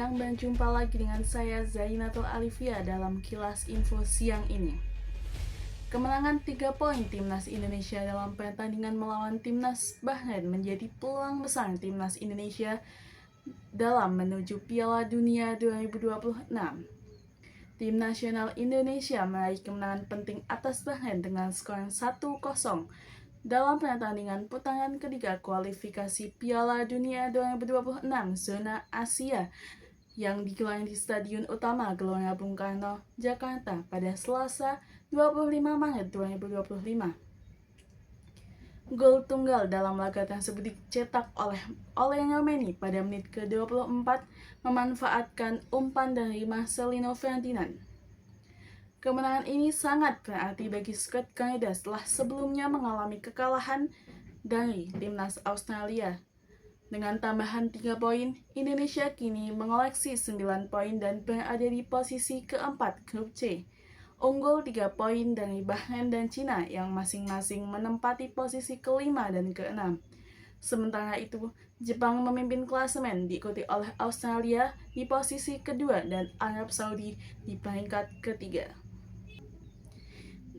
sayang, berjumpa lagi dengan saya Zainatul Alifia dalam Kilas Info siang ini. Kemenangan 3 poin Timnas Indonesia dalam pertandingan melawan Timnas Bahrain menjadi peluang besar Timnas Indonesia dalam menuju Piala Dunia 2026. Tim nasional Indonesia meraih kemenangan penting atas Bahrain dengan skor 1-0 dalam pertandingan putaran ketiga kualifikasi Piala Dunia 2026 zona Asia yang digelar di Stadion Utama Gelora Bung Karno, Jakarta pada Selasa 25 Maret 2025. Gol tunggal dalam laga tersebut dicetak oleh Romeni pada menit ke-24 memanfaatkan umpan dari Marcelino Ferdinand. Kemenangan ini sangat berarti bagi skuad Garuda setelah sebelumnya mengalami kekalahan dari Timnas Australia. Dengan tambahan 3 poin, Indonesia kini mengoleksi 9 poin dan berada di posisi keempat grup C. Unggul 3 poin dari Bahrain dan Cina yang masing-masing menempati posisi kelima dan keenam. Sementara itu, Jepang memimpin klasemen diikuti oleh Australia di posisi kedua dan Arab Saudi di peringkat ketiga.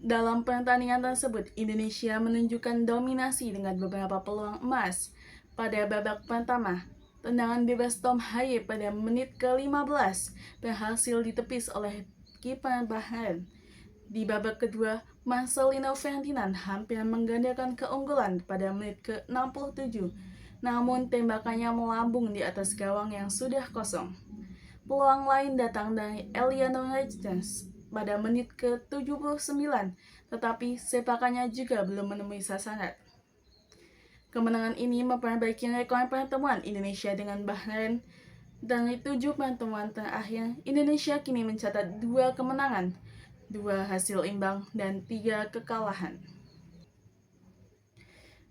Dalam pertandingan tersebut, Indonesia menunjukkan dominasi dengan beberapa peluang emas. Pada babak pertama, tendangan bebas Tom Haye pada menit ke-15 berhasil ditepis oleh kiper Bahrain. Di babak kedua, Marcelino Ferdinand hampir menggandakan keunggulan pada menit ke-67, namun tembakannya melambung di atas gawang yang sudah kosong. Peluang lain datang dari Eliano Reijens pada menit ke-79, tetapi sepakannya juga belum menemui sasaran. Kemenangan ini memperbaiki rekor pertemuan Indonesia dengan Bahrain. Dari 7 pertemuan terakhir, Indonesia kini mencatat 2 kemenangan, 2 hasil imbang, dan 3 kekalahan.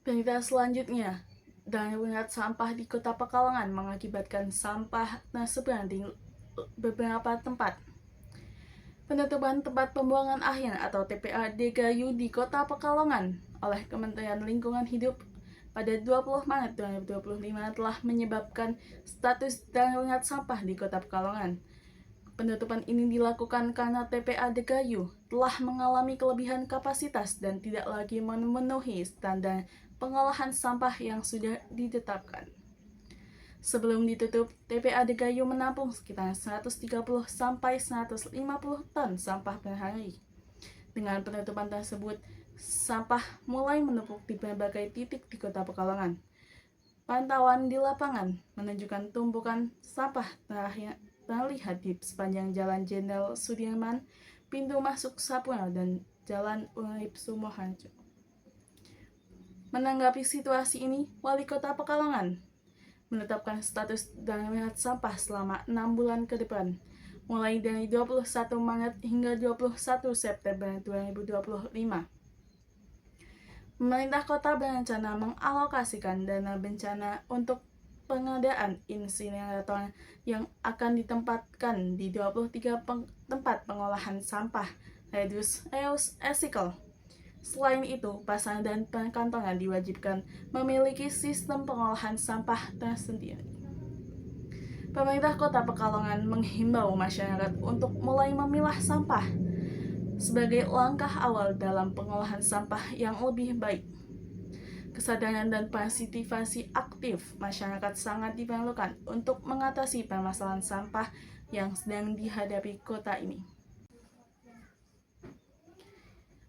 Berita selanjutnya, darurat sampah di Kota Pekalongan mengakibatkan sampah tersebar di beberapa tempat. Penutupan tempat pembuangan akhir atau TPA Degayu di Kota Pekalongan oleh Kementerian Lingkungan Hidup pada 20 Maret 2025 telah menyebabkan status darurat sampah di Kota Pekalongan. Penutupan ini dilakukan karena TPA Degayu telah mengalami kelebihan kapasitas dan tidak lagi memenuhi standar pengolahan sampah yang sudah ditetapkan. Sebelum ditutup, TPA Degayu menampung sekitar 130 sampai 150 ton sampah per hari. Dengan penutupan tersebut, sampah mulai menumpuk di berbagai titik di Kota Pekalongan. Pantauan di lapangan menunjukkan tumpukan sampah terlihat di sepanjang Jalan Jenderal Sudirman, pintu masuk Sapura, dan Jalan Urip Sumoharjo. Menanggapi situasi ini, Wali Kota Pekalongan menetapkan status darurat sampah selama 6 bulan ke depan, mulai dari 21 Maret hingga 21 September 2025. Pemerintah kota berencana mengalokasikan dana bencana untuk pengadaan insinerator yang akan ditempatkan di 23 tempat pengolahan sampah reduce, reuse, recycle. Selain itu, pasar dan perkantoran diwajibkan memiliki sistem pengolahan sampah tersendiri. Pemerintah Kota Pekalongan menghimbau masyarakat untuk mulai memilah sampah sebagai langkah awal dalam pengolahan sampah yang lebih baik. Kesadaran dan partisipasi aktif masyarakat sangat diperlukan untuk mengatasi permasalahan sampah yang sedang dihadapi kota ini.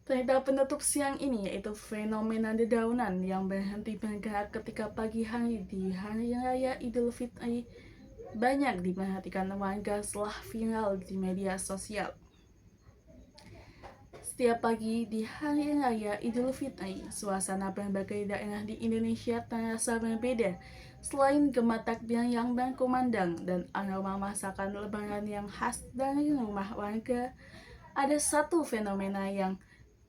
Berita penutup siang ini yaitu fenomena dedaunan yang berhenti bergerak ketika pagi hari di Hari Raya Idul Fitri banyak diperhatikan warga setelah viral di media sosial. Setiap pagi di Hari Raya Idul Fitri, suasana berbagai daerah di Indonesia terasa berbeda. Selain gema takbir yang berkumandang dan aroma masakan lebaran yang khas dari rumah warga, ada satu fenomena yang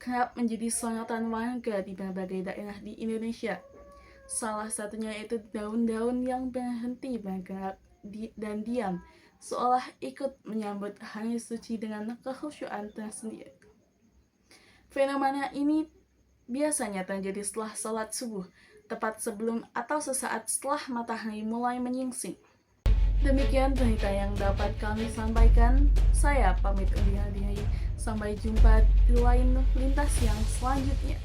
kerap menjadi sorotan warga di berbagai daerah di Indonesia. Salah satunya yaitu daun-daun yang berhenti bergerak dan diam, seolah ikut menyambut hari suci dengan kekhusyuan tersendiri. Fenomena ini biasanya terjadi setelah sholat subuh, tepat sebelum atau sesaat setelah matahari mulai menyingsing. Demikian berita yang dapat kami sampaikan. Saya pamit undur diri. Sampai jumpa di lain lintas yang selanjutnya.